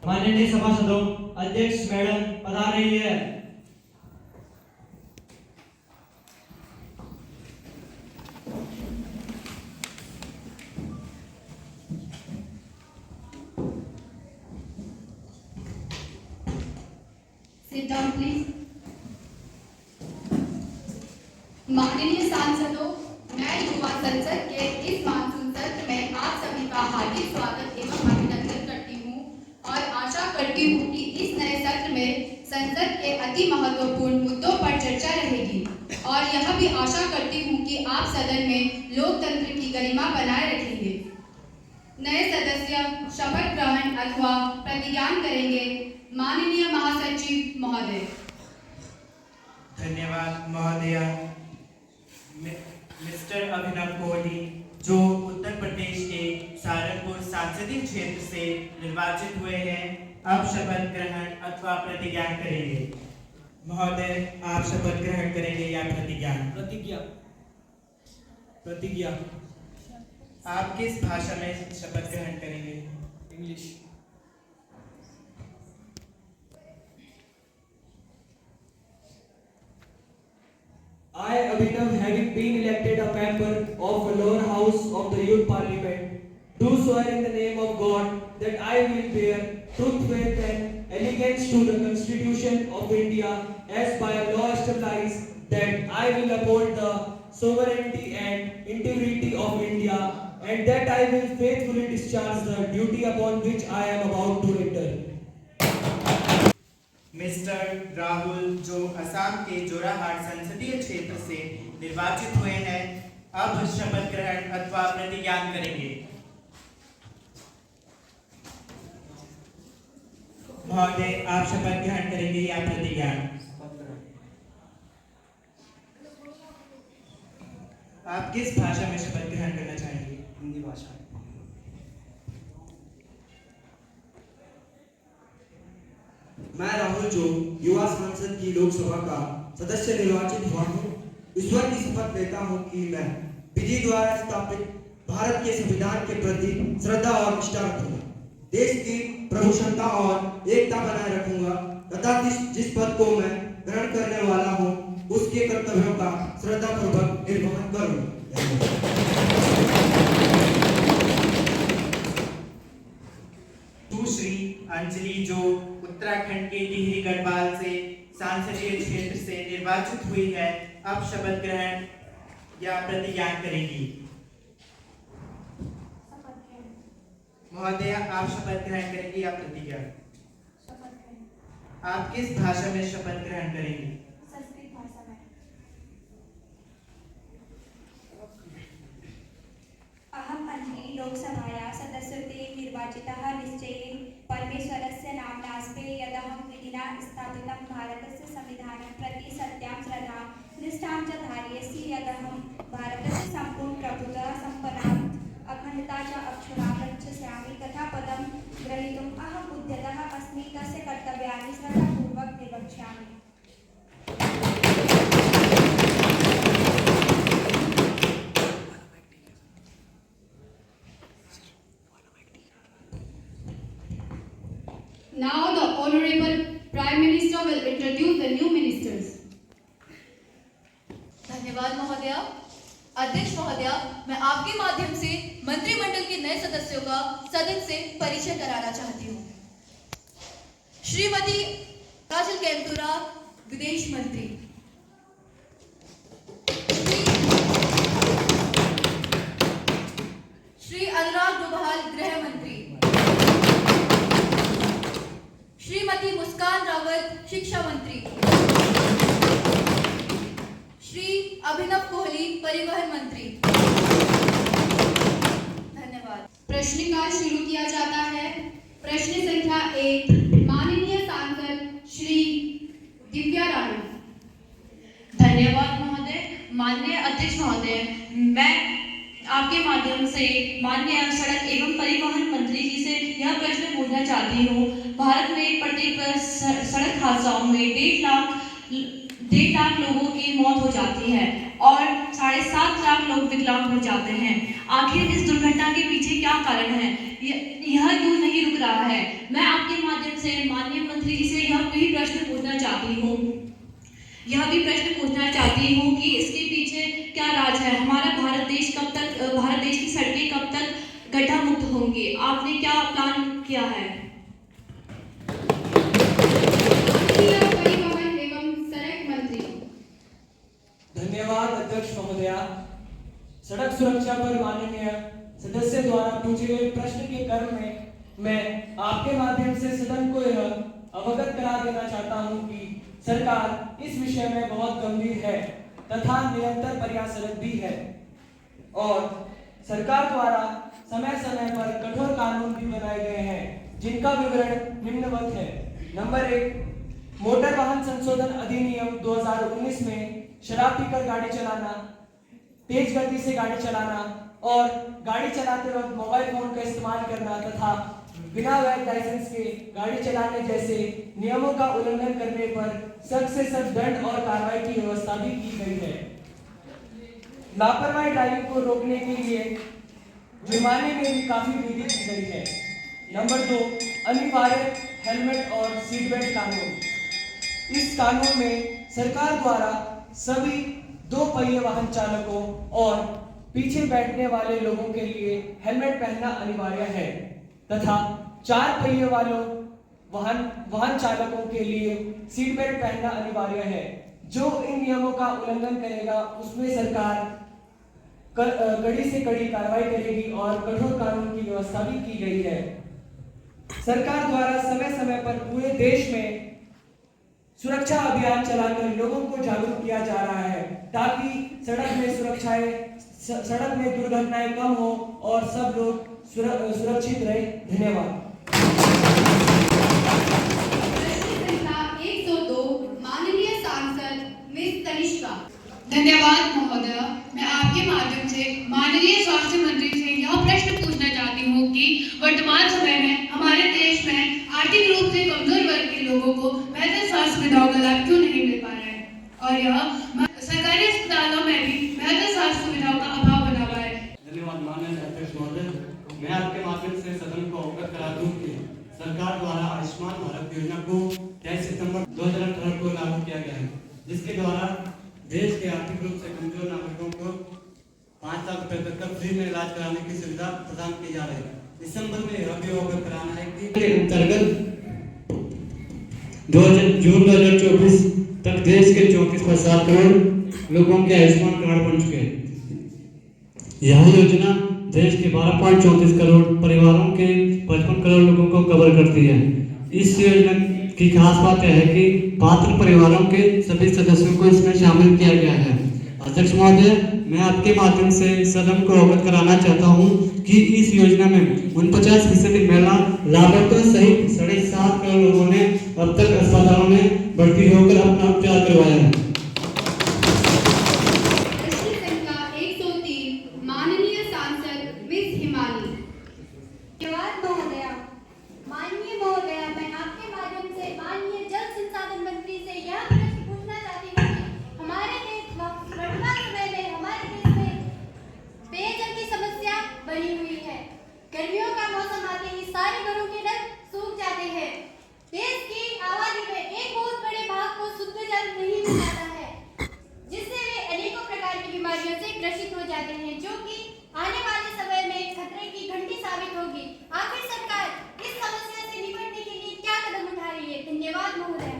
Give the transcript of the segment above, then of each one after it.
माननीय सभासदों, अध्यक्ष मैडम पधार रही है। Sit down, please. माननीय सांसदों, मैं युवा संसद के इस मानसून सत्र में आप सभी का हार्दिक स्वागत एवं अभिनंदन करती हूँ और आशा करती हूँ कि इस नए सत्र में संसद के अति महत्वपूर्ण मुद्दों पर चर्चा रहेगी और यह भी आशा करती हूँ कि आप सदन में लोकतंत्र की गरिमा बनाए रखेंगे। नए सदस्य शपथ ग्रहण अथवा प्रतिज्ञान करेंगे। माननीय महासचिव महोदय। धन्यवाद महोदय। मिस्टर अभिनव कोहली जो उत्तर प्रदेश के सहारनपुर संसदीय क्षेत्र से निर्वाचित हुए हैं, अब शपथ ग्रहण अथवा प्रतिज्ञान करेंगे। महोदय, आप शपथ ग्रहण करेंगे या प्रतिज्ञान? प्रतिज्ञा। प्रतिज्ञा। आप किस भाषा में शपथ ग्रहण करेंगे? English. I, Abhinav, having been elected a member of the lower house of the Youth Parliament, do swear in the name of God that I will bear truth, faith, and allegiance to the Constitution of India as by law established, that I will uphold the sovereignty and integrity of India, and that I will faithfully discharge the duty upon which I am about to enter. Mister Rahul जो असम के जोराहाट संसदीय क्षेत्र से निर्वाचित हुए हैं, अब शपथ ग्रहण अथवा प्रतिज्ञान करेंगे। महोदय, आप शपथ ग्रहण करेंगे या प्रतिज्ञान? आप किस भाषा में शपथ ग्रहण करना चाहेंगे? हिंदी भाषा। मैं राहुल जो युवा सांसद की लोकसभा का सदस्य निर्वाचित हुआ हूँ, ईश्वर की शपथ लेता हूँ कि मैं विधि द्वारा स्थापित भारत के संविधान के प्रति श्रद्धा और निष्ठा रखूंगा, देश की प्रभुसत्ता और एकता बनाए रखूंगा तथा जिस पद को मैं ग्रहण करने वाला हूँ उसके कर्तव्यों का श्रद्धापूर्वक निर्वहन करूंगा। दूसरी अंजलि जो उत्तराखंड के टिहरी गढ़वाल से संसदीय क्षेत्र से निर्वाचित हुई है, अब शपथ ग्रहण या प्रतिज्ञान करेंगी। महोदय, आप शपथ ग्रहण करेंगी या प्रतिज्ञा? आप किस भाषा में शपथ ग्रहण करेंगी? संस्कृत भाषा में। अहम अंजलि लोकसभाया सदस्यत्वे निर्वाचितः निश्चयेन परमेश्वरस्य नाम्नास्ते यदहं विधिना स्थापितं भारतस्य संविधानं प्रति सत्यां श्रद्धां निष्ठां च धारयसि यदहं भारतस्य सम्पूर्ण प्रभुत्व सम्पन्नां अखण्डता च अक्षुणां रक्षामि तथा पदं ग्रहीतुम् अहम् उद्यतः अस्मि तस्य कर्तव्यानि श्रद्धापूर्वक निर्वक्ष्यामि। Now the Honorable Prime Minister will introduce the new ministers. धन्यवाद महोदया। अध्यक्ष महोदया, मैं आपके माध्यम से मंत्रिमंडल के नए सदस्यों का सदन से परिचय कराना चाहती हूँ। श्रीमती काजल केंतुरा, विदेश मंत्री। श्री अनुराग डोभाल, गृह मंत्री। श्रीमती मुस्कान रावत, शिक्षा मंत्री। श्री अभिनव कोहली, परिवहन मंत्री। धन्यवाद। प्रश्नकाल शुरू किया जाता है। प्रश्न संख्या 1, माननीय सांसद श्री दिव्या राणा। धन्यवाद महोदय। माननीय अध्यक्ष महोदय, मैं आपके माध्यम से माननीय सड़क एवं परिवहन मंत्री जी से यह प्रश्न पूछना चाहती हूँ। भारत में प्रत्येक सड़क हादसाओं में 1.5 लाख 1.5 लाख लोगों की मौत हो जाती है और 7.5 लाख लोग विकलांग हो जाते हैं। आखिर इस दुर्घटना के पीछे क्या कारण है? यह क्यों नहीं रुक रहा है? मैं आपके माध्यम से माननीय मंत्री जी से यह भी प्रश्न पूछना चाहती हूँ कि इसके पीछे क्या राज है? हमारा भारत देश की सड़कें कब तक गड्ढा मुक्त होंगी? आपने क्या प्लान किया है? परिवहन एवं सड़क मंत्री। धन्यवाद अध्यक्ष महोदया। सड़क सुरक्षा पर माननीय सदस्य द्वारा पूछे गए प्रश्न के क्रम में मैं आपके माध्यम से सदन को यह अवगत करा देना चाहता हूं कि सरकार इस विषय में बहुत गंभीर है तथा निरंतर प्रयासरत भी है और सरकार द्वारा समय समय पर कठोर कानून भी बनाए गए हैं जिनका विवरण निम्नवत है। नंबर 1, मोटर वाहन संशोधन अधिनियम 2019 में शराब पीकर गाड़ी चलाना, तेज गति से गाड़ी चलाना और गाड़ी चलाते वक्त मोबाइल फोन का इस्तेमाल करना तथा बिना वैध लाइसेंस के गाड़ी चलाने जैसे नियमों का उल्लंघन करने पर सख्त से सख्त दंड और कार्रवाई की व्यवस्था भी की गई है। लापरवाही ड्राइविंग को रोकने के लिए जुर्माने में भी काफी वृद्धि की गई है। नंबर 2, अनिवार्य हेलमेट और सीट बेल्ट कानून। इस कानून में सरकार द्वारा सभी 2 पहिए वाहन चालकों और पीछे बैठने वाले लोगों के लिए हेलमेट पहनना अनिवार्य है तथा 4 पहिए वालों वाहन चालकों के लिए सीट बेल्ट पहनना अनिवार्य है। जो इन नियमों का उल्लंघन करेगा उसमें सरकार कड़ी से कड़ी कार्रवाई करेगी और कठोर कानून की व्यवस्था भी की गई है। सरकार द्वारा समय समय पर पूरे देश में सुरक्षा अभियान चलाकर लोगों को जागरूक किया जा रहा है ताकि सड़क में दुर्घटनाएं कम हो और सब लोग सुरक्षित रहे। धन्यवाद। संख्या 102 माननीय सांसद मिस तनिष्का। धन्यवाद महोदय। मैं आपके माध्यम से माननीय स्वास्थ्य मंत्री से यह प्रश्न पूछना चाहती हूँ कि वर्तमान समय में हमारे देश में आर्थिक रूप से कमजोर वर्ग के लोगों को बेहतर स्वास्थ्य सुविधाओं का लाभ क्यों नहीं मिल पा रहा है और यह सरकारी अस्पतालों में भी बेहतर स्वास्थ्य सुविधाओं का अभाव बना हुआ है। धन्यवाद माननीय अध्यक्ष महोदय। मैं आपके माध्यम से सदन को अवगत करा दूं कि सरकार द्वारा आयुष्मान भारत योजना को 23 सितंबर 2018 को लागू किया गया है, जिसके द्वारा देश के आर्थिक रूप से कमजोर नागरिकों को 5 लाख रुपए तक फ्री में इलाज कराने की सुविधा प्रदान की जा रही है। इस संबंध में यह भी अवगत कराना है कि के अंतर्गत जून 2024 तक देश के 34.7 करोड़ लोगों के आयुष्मान कार्ड बन चुके हैं। यह योजना देश के 12.34 करोड़ परिवारों के 55 करोड़ लोगों को कवर करती है। इस योजना की खास बात यह है कि पात्र परिवारों के सभी सदस्यों को इसमें शामिल किया गया है। अध्यक्ष महोदय, मैं आपके माध्यम से सदन को अवगत कराना चाहता हूं कि इस योजना में 49% महिला लाभार्थियों सहित 7.5 करोड़ लोगों ने अब तक अस्पतालों में भर्ती होकर अपना उपचार करवाया है। संख्या 103 माननीय सांसद मिस हिमानी। धन्यवाद महोदया। माननीय महोदया, मैं आपके माध्यम से माननीय जल संसाधन मंत्री से यह प्रश्न पूछना चाहती हूँ कि हमारे देश वर्तमान समय में हमारे देश में पेयजल की समस्या बनी हुई है। गर्मियों का मौसम आते ही सारे घरों के नल सूख जाते हैं। देश की आबादी में एक बहुत बड़े भाग को शुद्ध जल नहीं मिल पाता है, जिससे वे अनेकों प्रकार की बीमारियों से ग्रसित हो जाते हैं, जो कि आने वाले समय में खतरे की घंटी साबित होगी। आखिर सरकार इस समस्या से निपटने के लिए क्या कदम उठा रही है? धन्यवाद महोदय।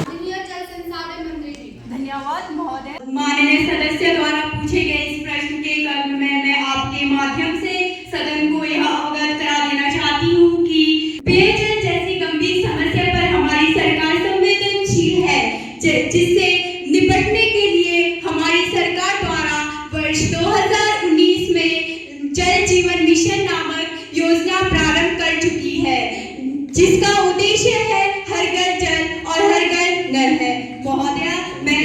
माननीय जल संसाधन मंत्री जी। धन्यवाद महोदय। माननीय सदस्य द्वारा पूछे गए इस प्रश्न के क्रम में मैं आपके माध्यम से सदन को यह अवगत करा देना चाहती हूँ कि पेयजल जैसी गंभीर समस्या पर हमारी सरकार संवेदनशील है, जिससे निपटने के लिए हमारी सरकार द्वारा वर्ष 2019 में जल जीवन मिशन नामक योजना प्रारंभ कर चुकी है, जिसका उद्देश्य है हर घर जल और हर घर नल है। महोदय, मैं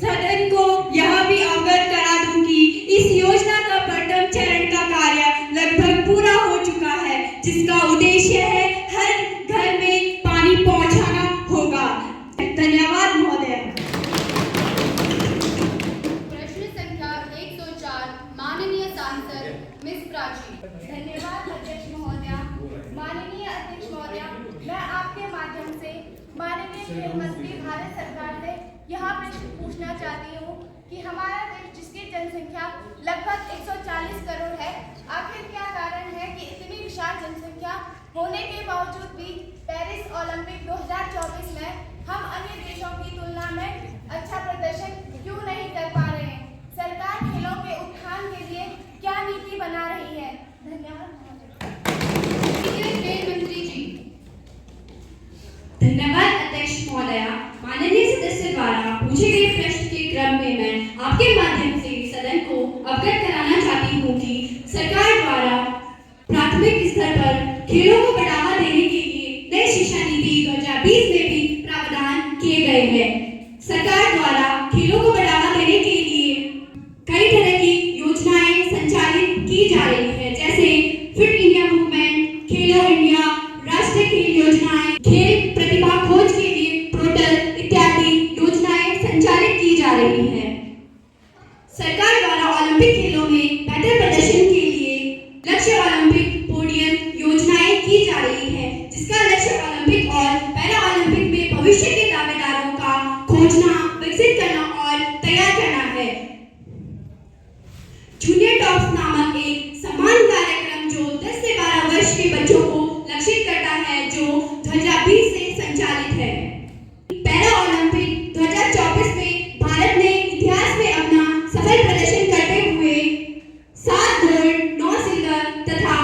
सदन को यह भी अवगत करा दूं कि इस योजना का प्रथम चरण का कार्य लगभग पूरा हो चुका है, जिसका उद्देश्य है हर घर में पानी पहुंचाना होगा। धन्यवाद महोदय। माननीय मंत्री भारत सरकार से यहाँ प्रश्न पूछना चाहती हूँ कि हमारा देश जिसकी जनसंख्या लगभग 140 करोड़ है, आखिर क्या कारण है कि इतनी विशाल जनसंख्या होने के बावजूद भी पेरिस ओलंपिक 2024 में हम अन्य देशों की तुलना में अच्छा प्रदर्शन क्यों नहीं कर पा रहे हैं? सरकार खेलों के उत्थान के लिए क्या नीति बना रही है? धन्यवाद। खेल मंत्री जी। धन्यवाद अध्यक्ष महोदया। माननीय सदस्य द्वारा पूछे गए प्रश्न के क्रम में मैं आपके माध्यम से सदन को अवगत कराना चाहती हूँ कि सरकार द्वारा प्राथमिक स्तर पर खेलों को बढ़ावा देने के लिए नई शिक्षा नीति 2020 में भी प्रावधान किए गए हैं। सरकार द्वारा खेलों को बढ़ावा देने के लिए कई तरह की योजनाएं संचालित की जा रही है, जैसे फिट इंडिया मूवमेंट, खेलो इंडिया, राष्ट्रीय खेल योजनाएं, खेल प्रतिभा खोज के लिए पोर्टल इत्यादि योजनाएं संचालित की जा रही हैं। सरकार द्वारा ओलंपिक खेलों में बेहतर प्रदर्शन के लिए लक्ष्य ओलंपिक पोडियम योजनाएं की जा रही है, जिसका लक्ष्य ओलंपिक और पैरा ओलंपिक में भविष्य के दावेदारों का खोजना, विकसित करना और तैयार करना है। जूनियर टॉप्स नामक एक समान कार्यक्रम जो 10 से 12 वर्ष के बच्चों को लक्षित करता है, जो 2020 से संचालित है। पैरा ओलंपिक 2024 में भारत ने इतिहास में अपना सफल प्रदर्शन करते हुए 7 गोल्ड, 9 सिल्वर तथा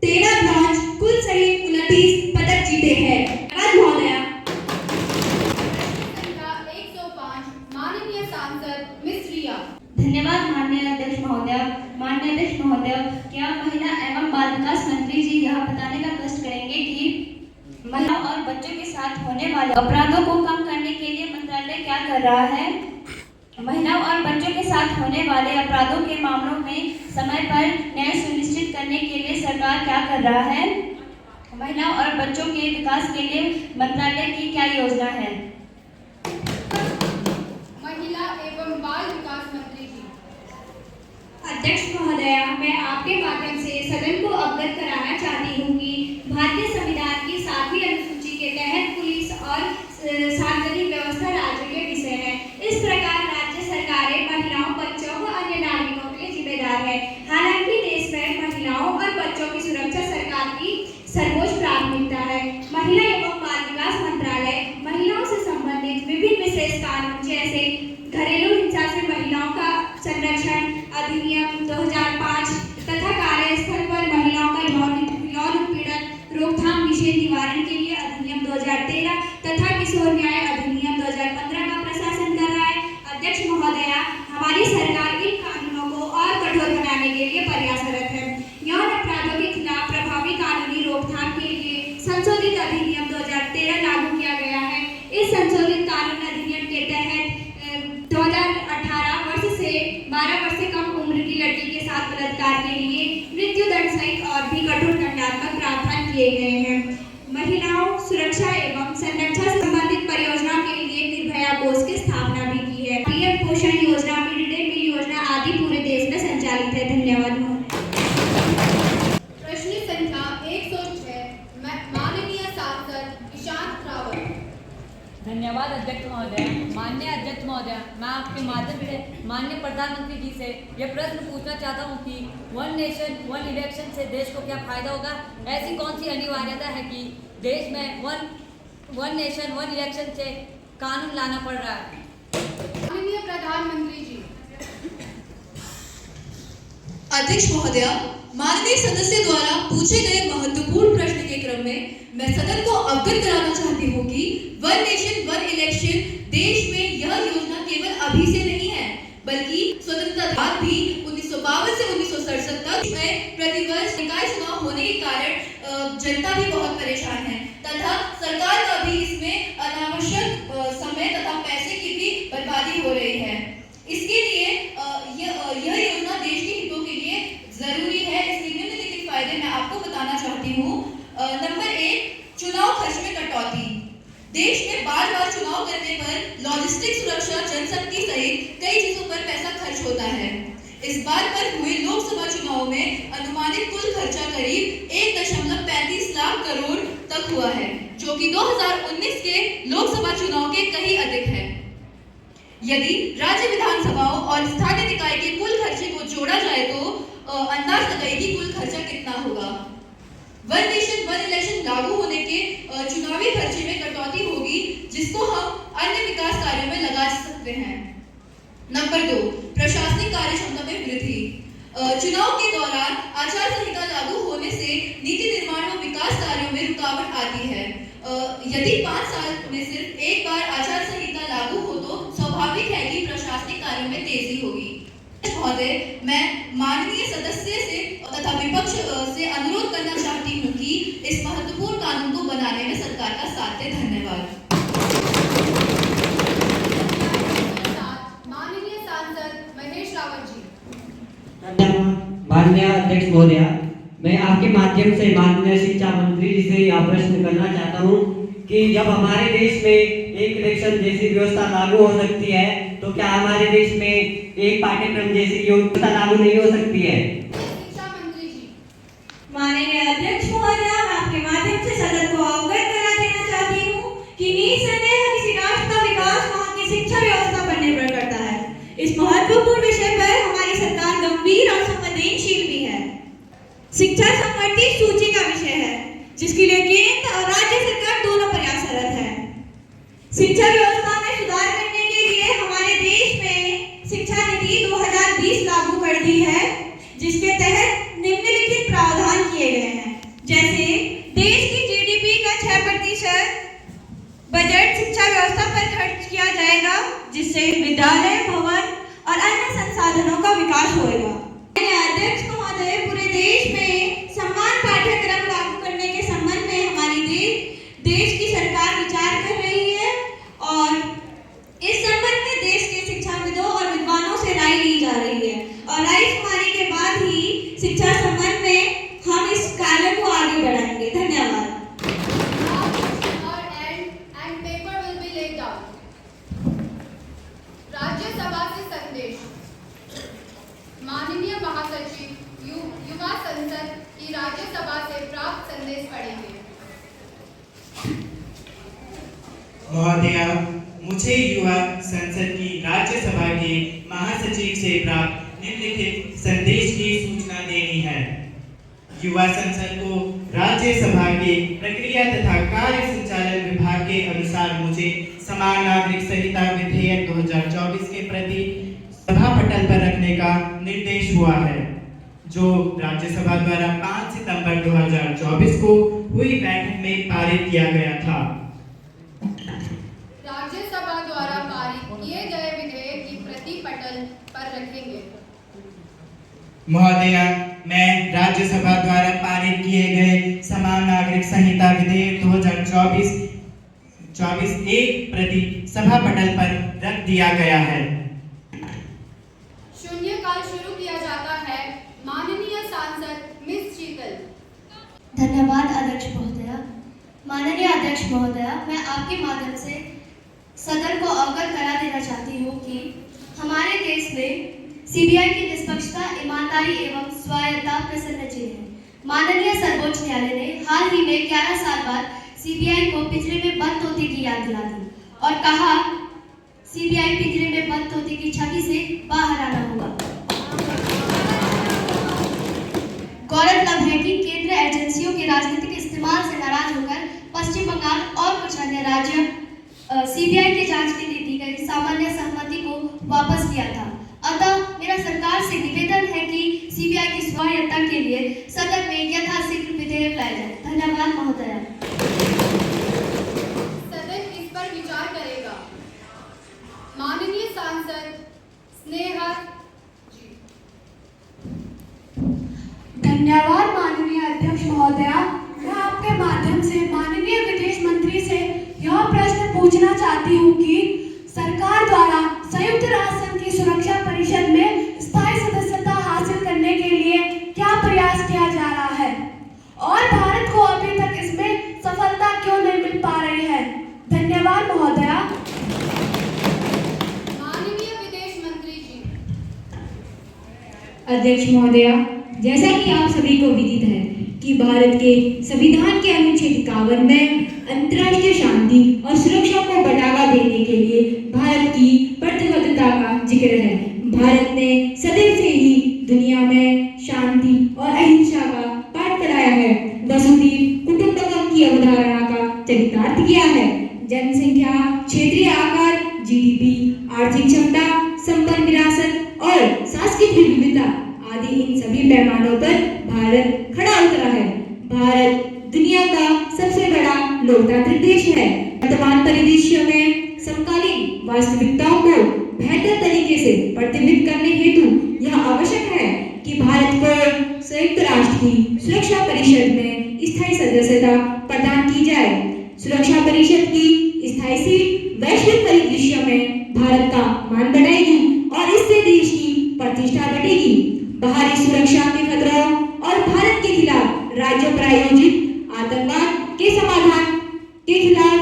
13 ब्रॉन्ज कुल सहित 29 पदक जीते हैं। धन्यवाद महोदया। संख्या 105 माननीय सांसद मिस रिया। धन्यवाद माननीय अध्यक्ष महोदय। माननीय अध्यक्ष महोदय, क्या महिला एवं बाल विकास मंत्री जी यह बताने का कष्ट करेंगे कि महिलाओं और बच्चों के साथ होने वाले अपराधों को कम करने के लिए मंत्रालय क्या कर रहा है? महिलाओं और बच्चों के साथ होने वाले अपराधों के मामलों में समय पर न्याय सुनिश्चित करने के लिए सरकार क्या कर रहा है? महिलाओं और बच्चों के विकास के लिए मंत्रालय की क्या योजना है? महिला एवं बाल विकास मंत्री जी। अध्यक्ष महोदया, मैं आपके माध्यम से सदन को अवगत कराना चाहती हूँ कि भारतीय संविधान की 7वीं अनुसूची के तहत पुलिस और सार्वजनिक व्यवस्था राज्य के विषय है। इस प्रकार राज्य सरकारें महिलाओं, बच्चों व अन्य नागरिकों के लिए जिम्मेदार है। हालांकि देश में महिलाओं और बच्चों की सुरक्षा सरकार की सर्वोच्च प्राथमिकता है। महिला एवं बाल विकास मंत्रालय महिलाओं से संबंधित विभिन्न विशेष कानून जैसे घरेलू हिंसा से महिलाओं का संरक्षण अधिनियम 2005 तथा कार्यस्थल पर महिलाओं का यौन उत्पीड़न रोकथाम निषेध निवारण के लिए अधिनियम 2013 तथा किशोर न्याय अधिनियम 2015 का प्रशासन कर रहा है। अध्यक्ष महोदया, हमारी सरकार इन कानूनों को और कठोर बनाने के लिए प्रयासरत है। यौन अपराधों के खिलाफ प्रभावी कानूनी रोकथाम के लिए संशोधित अधिनियम 2013 लागू किया गया है। इस संशोधित कानून अधिनियम के तहत 2018 वर्ष से 12 वर्ष से कम उम्र की लड़की के साथ बलात्कार के लिए मृत्यु दंड सहित और भी कठोर दंडात्मक प्रावधान किए गए हैं। महिलाओं सुरक्षा एवं संरक्षण से संबंधित परियोजनाओं के लिए निर्भया कोष की स्थापना भी की है। पीएम पोषण योजना, मिड डे मील योजना आदि पूरे देश में संचालित है। धन्यवाद। प्रश्न संख्या 106 माननीय सांसद ईशांत रावत। धन्यवाद अध्यक्ष महोदय। माननीय अध्यक्ष महोदय, मैं आपके माध्यम से माननीय प्रधानमंत्री जी से यह प्रश्न पूछना चाहता हूं कि वन नेशन वन इलेक्शन से देश को क्या फायदा होगा? ऐसी कौन सी अनिवार्यता है कि देश में वन नेशन वन इलेक्शन से कानून लाना पड़ रहा है? माननीय प्रधानमंत्री जी। अध्यक्ष महोदय, माननीय सदस्य द्वारा पूछे गए महत्वपूर्ण प्रश्न के क्रम में मैं सदन को अवगत कराना चाहती हूँ कि वन नेशन वन इलेक्शन देश में यह योजना केवल अभी से नहीं है, बल्कि स्वतंत्रता बाद भी 1952 से 1967 तक में प्रतिवर्ष निकाय चुनाव होने के कारण जनता भी बहुत परेशान है तथा सरकार का भी इसमें अनावश्यक समय तथा पैसे की भी बर्बादी हो रही है। इसके लिए यह योजना देश के हितों के लिए जरूरी है। इसके निम्नलिखित फायदे मैं आपको बताना चाहती हूँ। नंबर 1, चुनाव खर्च में कटौती। देश में बार-बार चुनाव करने पर लॉजिस्टिक सुरक्षा, जनशक्ति सहित कई चीजों पर पैसा खर्च होता है। इस बार पर हुए लोकसभा चुनाव में अनुमानित कुल खर्चा करीब 1.35 लाख करोड़ तक हुआ है, जो कि 2019 के लोकसभा कहीं अधिक है। यदि राज्य विधानसभाओं और स्थानीय निकाय के कुल खर्चे को जोड़ा जाए तो अंदाज लगाइए कि कुल खर्चा कितना होगा। वन नेशन वन इलेक्शन लागू होने के चुनावी खर्चे में कटौती होगी, जिसको हम अन्य विकास कार्यों में लगा सकते हैं। नंबर 2, प्रशासनिक कार्य क्षमता में वृद्धि। चुनाव के दौरान आचार संहिता लागू होने से नीति निर्माण व विकास कार्यों में रुकावट आती है। यदि 5 साल में सिर्फ एक बार आचार संहिता लागू हो तो स्वाभाविक है कि प्रशासनिक कार्यों में तेजी होगी। महोदय, मैं माननीय सदस्य से तथा विपक्ष से अनुरोध करना चाहती हूँ कि इस महत्वपूर्ण कानून को बनाने में सरकार का साथ दें। धन्यवाद। माननीय सांसद महेश रावत जी। माननीय अध्यक्ष महोदय, मैं आपके माध्यम से माननीय शिक्षा मंत्री जी से यह प्रश्न करना चाहता हूँ कि जब हमारे देश में एक इलेक्शन जैसी व्यवस्था लागू हो सकती है तो क्या हमारे देश में एक पाठ्यक्रम जैसी व्यवस्था लागू नहीं हो सकती है? शिक्षा मंत्री जी। माननीय अध्यक्ष महोदय, मैं आपके माध्यम से सदन को अवगत करा देना चाहती हूँ कि निसंदेह किसी राष्ट्र का विकास वहाँ की शिक्षा व्यवस्था पर निर्भर करता है। इस महत्वपूर्ण विषय पर हमारी सरकार गंभीर और संवेदनशील भी है। शिक्षा संवर्ती सूची का विषय है, जिसके लिए केंद्र और राज्य सरकार दोनों प्रयासरत है। शिक्षा व्यवस्था में सुधार करने के लिए हमारे देश में शिक्षा नीति 2020 लागू कर दी है, जिसके तहत निम्नलिखित प्रावधान किए गए हैं। जैसे देश की जीडीपी का 6% बजट शिक्षा व्यवस्था पर खर्च किया जाएगा, जिससे विद्यालय भवन और अन्य संसाधनों का विकास होगा। अध्यक्ष महोदय, पूरे देश में समान पाठ्यक्रम लागू करने के संबंध में हमारी देश की सरकार विचार कर रही है और इस संबंध में देश के शिक्षाविदों और विद्वानों से राय ली जा रही है और राय शुमारी के बाद ही शिक्षा संबंध में हम इस कार्य को आगे बढ़ाएंगे। धन्यवाद। राज्यसभा से संदेश। माननीय महासचिव युवा संसद की राज्यसभा से प्राप्त संदेश पढ़ेंगे। महोदया, मुझे युवा संसद की राज्यसभा के महासचिव से प्राप्त निम्नलिखित संदेश की सूचना देनी है। युवा संसद को राज्यसभा के प्रक्रिया तथा कार्य संचालन विभाग के अनुसार मुझे समान नागरिक संहिता विधेयक 2024 के प्रति सभा पटल पर रखने का निर्देश हुआ है, जो राज्यसभा द्वारा 5 सितंबर 2024 को हुई बैठक में पारित किया गया था। राज्यसभा द्वारा पारित किए गए विधेयक की प्रति पटल पर रखेंगे। महोदया, मैं राज्यसभा द्वारा पारित किए गए समान नागरिक संहिता विधेयक 2024 एक प्रति सभा पटल पर रख दिया गया है। शून्यकाल शुरू किया जाता है। माननीय सांसद मिस शीतल। धन्यवाद अध्यक्ष महोदय। माननीय अध्यक्ष महोदय, मैं आपके माध्यम से सदन को अवगत करा देना चाहती हूँ कि हमारे देश में सीबीआई की निष्पक्षता, ईमानदारी एवं स्वायत्तता प्रसन्नचिन्ह है। माननीय सर्वोच्च न्यायालय ने हाल ही में 11 साल बाद सीबीआई को पिंजरे में बंद तोते की याद दिला दी और कहा सीबीआई पिंजरे में बंद तोते की छवि से बाहर आना होगा। गौरतलब है कि केंद्रीय एजेंसियों के राजनीतिक इस्तेमाल से नाराज होकर पश्चिम बंगाल और कुछ अन्य राज्य सीबीआई की जांच के लिए दी गई सामान्य सहमति को वापस लिया था। अतः मेरा सरकार से निवेदन है कि सीबीआई की स्वायत्तता के लिए सदन में यथाशीघ्र विधेयक लाया जाए। धन्यवाद महोदय। सदन इस पर विचार करेगा। माननीय सांसद स्नेहा जी। धन्यवाद माननीय अध्यक्ष महोदय। मैं आपके माध्यम से माननीय विदेश मंत्री से यह प्रश्न पूछना चाहती हूँ कि सरकार द्वारा संयुक्त राष्ट्र संघ की सुरक्षा परिषद में स्थायी सदस्यता हासिल करने के लिए क्या प्रयास किया जा रहा है और भारत को अभी तक इसमें सफलता क्यों नहीं मिल पा रही है? धन्यवाद महोदय। माननीय विदेश मंत्री जी। अध्यक्ष महोदय, जैसा कि आप सभी को विदित है कि भारत के संविधान के अनुच्छेद 51 में अंतर्राष्ट्रीय शांति और सुरक्षा को बढ़ावा देने के लिए भारत की प्रतिबद्धता का जिक्र है। भारत ने सदैव से ही दुनिया में शांति और अहिंसा का पाठ पढ़ाया है। वसुधैव कुटुंबकम की अवधारणा का चरितार्थ किया है। जनसंख्या, क्षेत्रीय आकार, जीडीपी, आर्थिक क्षमता, संपन्न विरासत और सांस्कृतिक विविधता आदि इन सभी पैमानों पर भारत खड़ा उतरा है। भारत दुनिया का सबसे बड़ा लोकतांत्रिक देश है। वर्तमान परिदृश्य में समकालीन वास्तविकताओं को बेहतर तरीके से प्रतिबिंबित करने हेतु यह आवश्यक है कि भारत को संयुक्त राष्ट्र की सुरक्षा परिषद में स्थायी सदस्यता प्रदान की जाए। सुरक्षा परिषद की स्थायी सीट वैश्विक परिदृश्य में भारत का मान बढ़ाएगी और इससे देश की प्रतिष्ठा बढ़ेगी। बाहरी सुरक्षा के खतरों और भारत के खिलाफ राज्य प्रायोजित आतंकवाद के समाधान के खिलाफ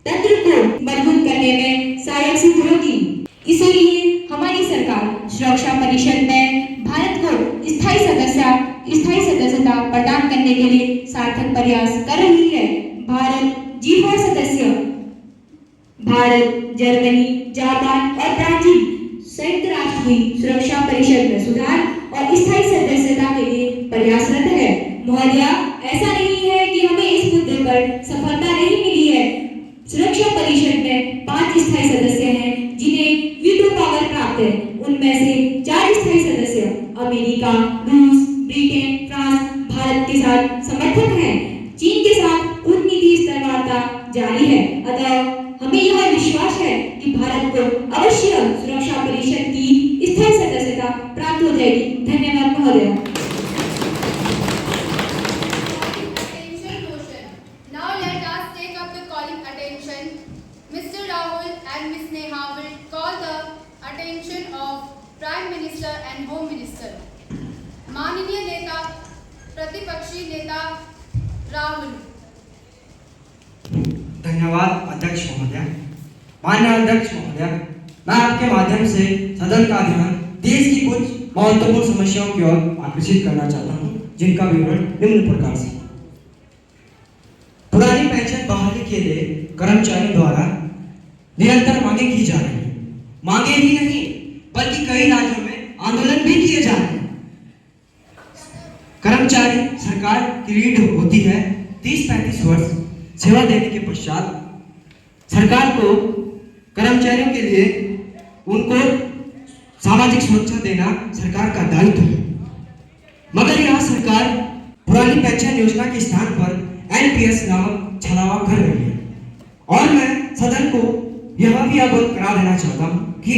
तंत्र को मजबूत करने में सहायक सिद्ध होगी। इसीलिए हमारी सरकार सुरक्षा परिषद में भारत को स्थायी सदस्यता प्रदान करने के लिए सार्थक प्रयास कर रही है। भारत G4 सदस्य भारत, जर्मनी, जापान और ब्राजील संयुक्त राष्ट्र की सुरक्षा परिषद में सुधार और स्थायी सदस्यता के लिए प्रयासरत है। महोदया, ऐसा नहीं है कि हमें इस मुद्दे पर सफलता नहीं मिली है। सुरक्षा परिषद में 5 स्थायी सदस्य हैं जिन्हें वीटो पावर प्राप्त है। उनमें से 4 स्थायी सदस्य अमेरिका, रूस, ब्रिटेन, फ्रांस भारत के साथ समर्थक हैं। चीन के साथ कूटनीति स्तर वार्ता जारी है। अतः हमें यह विश्वास है कि भारत को अवश्य सुरक्षा परिषद की स्थायी सदस्यता प्राप्त हो जाएगी। धन्यवाद महोदय। Now let us take up the calling attention. Mr. Rahul and Ms. Neha will call the attention of Prime Minister and Home Minister. माननीय नेता, प्रतिपक्षी नेता राहुल। धन्यवाद अध्यक्ष महोदय। माननीय अध्यक्ष महोदय, मैं आपके माध्यम से सदन का ध्यान देश की कुछ महत्वपूर्ण समस्याओं की ओर आकर्षित करना चाहता हूं, जिनका विवरण निम्न प्रकार से। पुरानी पेंशन बहाली के लिए कर्मचारियों द्वारा निरंतर मांगे की जा रही है। मांगे ही नहीं बल्कि कई राज्यों में आंदोलन भी किए जा रहे हैं। कर्मचारी सरकार की रीढ़ होती है। 30-35 वर्ष सेवा देने के पश्चात सरकार को कर्मचारियों के लिए उनको सामाजिक सुरक्षा देना सरकार का दायित्व है। मगर यह सरकार पुरानी पेंशन योजना के स्थान पर एनपीएस नामक छलावा कर रही है। और मैं सदन को यह भी अवगत करा देना चाहता हूं कि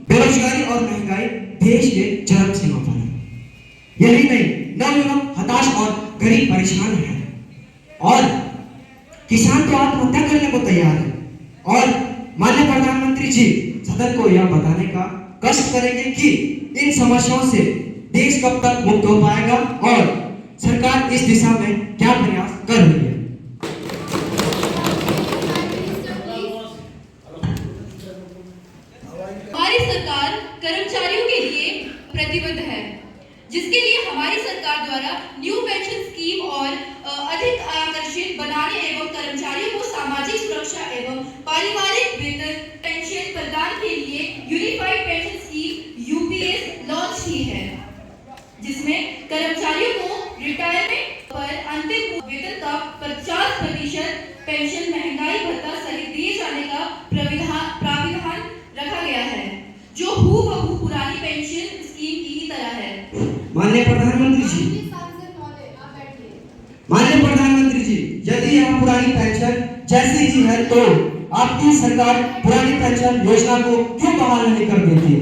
बेरोजगारी और महंगाई देश के चरम सीमा पर है। यही नहीं, नवयुवक हताश और गरीब परेशान है और किसान तो आत्महत्या करने को तैयार है। और माननीय प्रधानमंत्री जी सदन को यह बताने का कष्ट करेंगे कि इन समस्याओं से देश कब तक मुक्त हो पाएगा और सरकार इस दिशा में क्या प्रयास कर रही है। हमारी सरकार कर्मचारियों के लिए प्रतिबद्ध है, जिसके लिए हमारी सरकार द्वारा न्यू पेंशन स्कीम और अधिक आकर्षित बनाने एवं कर्मचारियों को सामाजिक सुरक्षा एवं पारिवारिक वेतन पेंशन प्रदान के लिए unified pension scheme UPS launch की है, जिसमें कर्मचारियों को रिटायरमेंट पर अंतिम वेतन का 50% पेंशन महंगाई भत्ता सहित दिए जाने का प्राविधान रखा गया है, जो हूबहू पुरानी पेंशन स्कीम की ही तरह है। माननीय प्रधानमंत्री जी, यदि यह पुरानी पेंशन जैसी ही है तो आपकी सरकार पुरानी पेंशन योजना को क्यों बहाल नहीं कर देती है?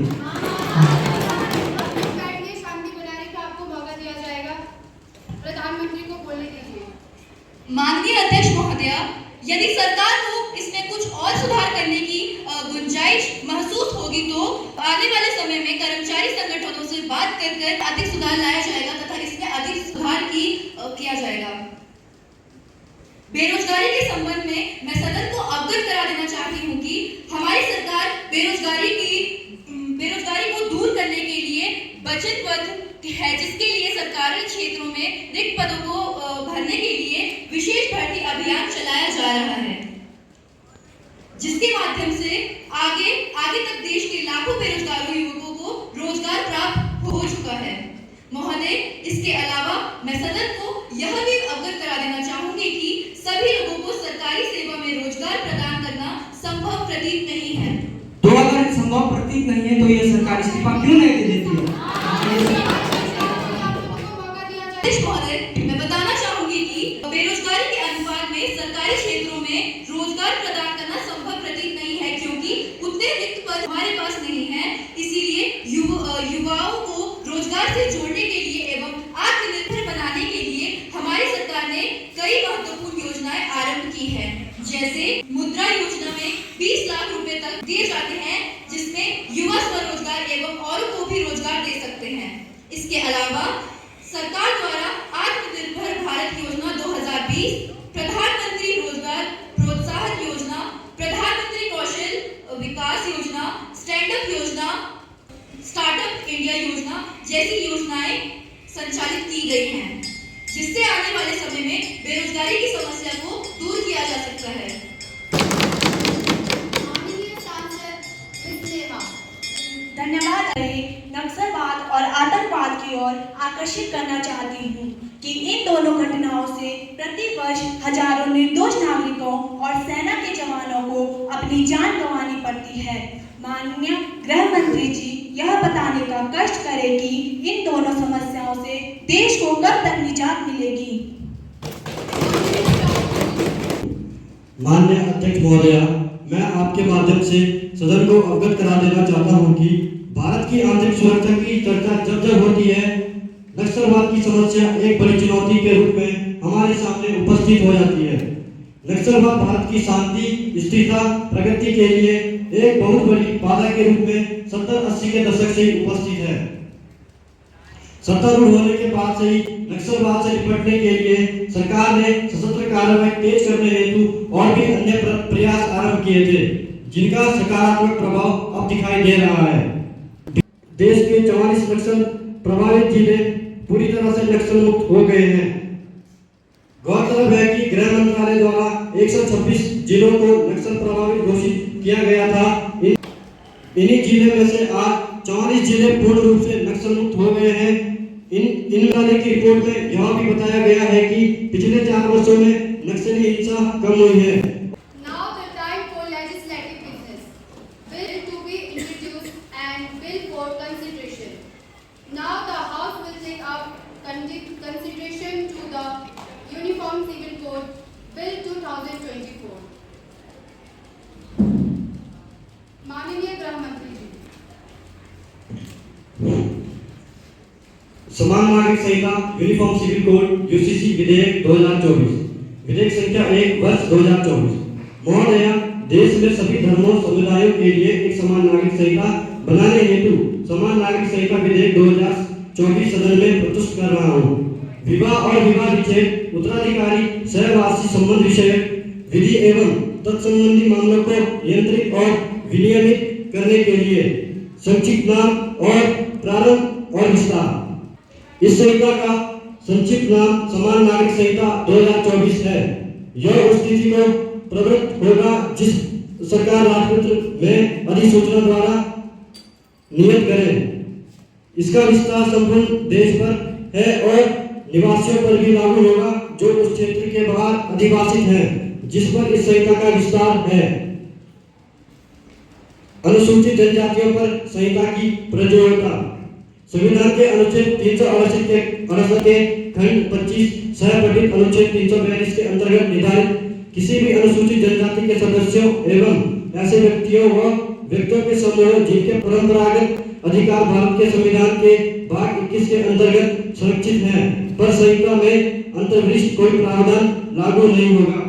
शांति बनाने का आपको मौका दिया जाएगा। प्रधानमंत्री को बोलने दीजिए। माननीय अध्यक्ष महोदय, यदि सरकार को इसमें कुछ और सुधार करने की गुंजाइश महसूस होगी तो आने वाले समय में कर्मचारी संगठनों से बात कर अधिक सुधार लाया जाएगा तथा इसमें अधिक सुधार किया जाएगा। बेरोजगारी के संबंध में मैं सदन को अवगत करा देना चाहती हूँ कि हमारी सरकार बेरोजगारी को दूर करने के लिए वचनबद्ध है, जिसके लिए सरकारी क्षेत्रों में रिक्त पदों को भरने के लिए विशेष भर्ती अभियान चलाया जा रहा यह भी अवगत करा देना चाहूंगी कि सभी लोगों को सरकारी सेवा में रोजगार प्रदान करना संभव प्रतीत नहीं है। तो अगर संभव प्रतीत नहीं है तो ये सरकार इस्तीफा क्यों नहीं दे देती है? अध्यक्ष महोदय, मैं बताना चाहूंगी कि बेरोजगारी के अनुपात में सरकारी क्षेत्रों में रोजगार प्रदान करना संभव प्रतीत नहीं है, क्योंकि उतने रिक्त पद हमारे पास नहीं है। इसीलिए युवाओं को रोजगार से जोड़ने के लिए एवं आत्मनिर्भर बनाने के लिए हमारी सरकार ने कई महत्वपूर्ण योजनाएं आरंभ की है। जैसे मुद्रा योजना में 20 लाख रुपए तक दिए जाते हैं, जिसमें युवा स्वरोजगार एवं औरों को भी रोजगार दे सकते हैं। इसके अलावा सरकार द्वारा आत्मनिर्भर भारत योजना 2020, प्रधानमंत्री रोजगार प्रोत्साहन योजना, प्रधानमंत्री कौशल विकास योजना, स्टैंड अप योजना, स्टार्टअप इंडिया योजना जैसी योजनाएं संचालित की गई हैं, जिससे आने वाले समय में बेरोजगारी की समस्या को दूर किया जा सकता है। माननीय सांसद विस्लेहा। धन्यवाद। नक्सलवाद और आतंकवाद की ओर आकर्षित करना चाहती हूँ कि इन दोनों घटनाओं से प्रतिवर्ष हजारों निर्दोष नागरिकों और सेना के जवानों को अपनी जान गंवानी पड़ती है। माननीय गृह मंत्री जी यह बताने का कष्ट करें कि इन दोनों समस्याओं से देश को कब तक निजात मिलेगी। माननीय अध्यक्ष महोदया, मैं आपके माध्यम से सदन को अवगत करा देना चाहता हूं कि भारत की आंतरिक सुरक्षा की चर्चा जब जब होती है, नक्सलवाद की समस्या एक बड़ी चुनौती के रूप में हमारे सामने उपस्थित हो जाती है। नक्सलवाद भारत की शांति, स्थिरता, प्रगति के लिए एक बहुत बड़ी बाधा के रूप में 70-80 के दशक से ही उपस्थित है। सत्तारूढ़ होने के बाद से ही नक्सलवाद से निपटने के लिए सरकार ने सशस्त्र कार्रवाई तेज करने हेतु और भी अन्य प्रयास आरंभ किए थे, जिनका सकारात्मक प्रभाव अब दिखाई दे रहा है। देश के 44 नक्सल प्रभावित जिले पूरी तरह से नक्सल मुक्त हो गए हैं। गौरतलब है कि गृह मंत्रालय द्वारा 126 जिलों को नक्सल प्रभावित घोषित किया गया था। इन्हीं जिले में से आज 44 जिले पूर्ण रूप से नक्सल मुक्त हो गए हैं। इन मंत्रालय की रिपोर्ट में यह भी बताया गया है कि पिछले 4 वर्षों में नक्सली हिंसा कम हुई है। Now the time for legislative business. Bill to be introduced and bill for consideration. Now the House will take up consideration to the Uniform Civil Code Bill 2024. माननीय गृह मंत्री जी। समान नागरिक संहिता यूनिफॉर्म सिविल कोड यूसीसी विधेयक 2024, विधेयक संख्या 1 वर्ष 2024। महोदया, देश में सभी धर्मों समुदायों के लिए एक समान नागरिक संहिता बनाने हेतु समान नागरिक संहिता विधेयक 2024 सदन में प्रस्तुत कर रहा हूँ। विवाह और विवाह विच्छेद, उत्तराधिकारी, सहवासी संबंध विषय विधि एवं तत्संबंधी मामलों को नियंत्रित और विनियमित करने के लिए संक्षिप्त नाम और प्रारंभ और विस्तार। इस संहिता का संक्षिप्त नाम समान नागरिक संहिता 2024 है। यह उस तिथि को प्रवृत्त होगा जिस सरकार राजपत्र में अधिसूचना द्वारा नियत करे। इसका विस्तार संपूर्ण देश पर है और निवासियों पर भी लागू होगा जो उस क्षेत्र के बाहर अधिवासित हैं, जिस पर इस संहिता का विस्तार है। अनुसूचित जनजातियों पर संहिता की प्रयोज्यता। संविधान के अनुच्छेद 368 के खंड 25 सहपठित अनुच्छेद 342 के अंतर्गत निर्धारित किसी भी अनुसूचित जनजाति के सदस्यों एवं ऐसे व्यक्तियों व व्यक्तियों के समूह जिनके परंपरागत अधिकार भारत के संविधान के भाग 21 के अंतर्गत सुरक्षित हैं, पर संहिता में अंतर्विष्ट कोई प्रावधान लागू नहीं होगा।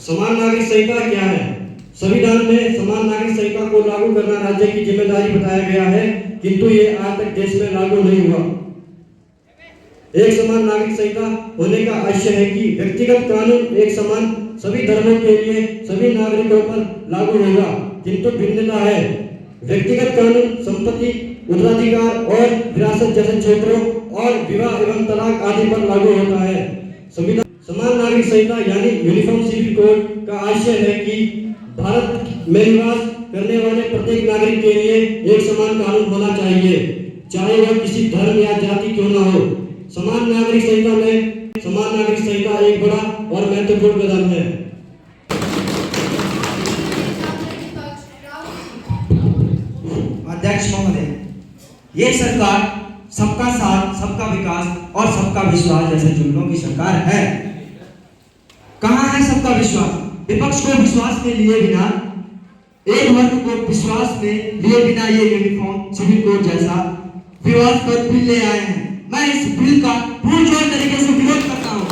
समान नागरिक संहिता क्या है? संविधान में समान नागरिक संहिता को लागू करना राज्य की जिम्मेदारी बताया गया है, किंतु ये आज तक देश में लागू नहीं हुआ। एक समान नागरिक संहिता होने का आशय है कि व्यक्तिगत कानून एक समान सभी धर्मों के लिए सभी नागरिकों पर लागू होगा, किंतु भिन्नता है। व्यक्तिगत कानून संपत्ति, उत्तराधिकार और विरासत जैसे क्षेत्रों और विवाह एवं तलाक आदि पर लागू होता है। संविधान समान नागरिक संहिता यानी यूनिफॉर्म सिविल कोड का आशय है कि भारत में निवास करने वाले प्रत्येक नागरिक के लिए एक समान कानून होना चाहिए, चाहे वह किसी धर्म या जाति क्यों न हो। समान नागरिक संहिता एक बड़ा और महत्वपूर्ण कदम है। अध्यक्ष महोदय, ये सरकार सबका साथ, सबका विकास और सबका विश्वास जैसे जुमलों की सरकार है। कहाँ है सबका विश्वास? विपक्ष को विश्वास में लिए बिना, एक वर्ग को विश्वास में लिए बिना ये यूनिफॉर्म सिविल कोड जैसा विवादास्पद बिल ले आए हैं। मैं इस बिल का पुरजोर तरीके से विरोध करता हूँ।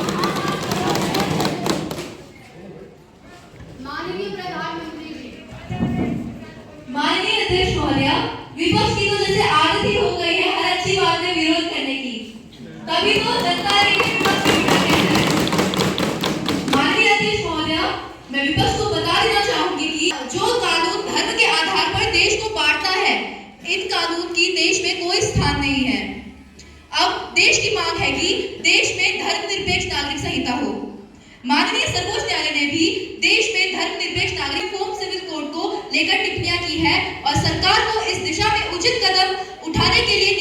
माननीय प्रधानमंत्री जी, माननीय अध्यक्ष महोदय, विपक्ष की तो जैसे आदत ही हो गई है हर अच्छी बात में विरोध करने की। कभी तो जनता ने विपक्ष को बिठाते हैं। माननीय अध्यक्ष महोदय, मैं विपक्ष को बता देना चाहूंगी कि जो कानून धर्म के आधार पर देश को बांटता है, इन कानून की देश में कोई स्थान नहीं है। अब देश की मांग है कि देश में धर्मनिरपेक्ष नागरिक संहिता हो। माननीय सर्वोच्च न्यायालय ने भी देश में धर्मनिरपेक्ष नागरिक यूनिफॉर्म सिविल कोड को लेकर टिप्पणियां की है और सरकार को इस दिशा में उचित कदम उठाने के लिए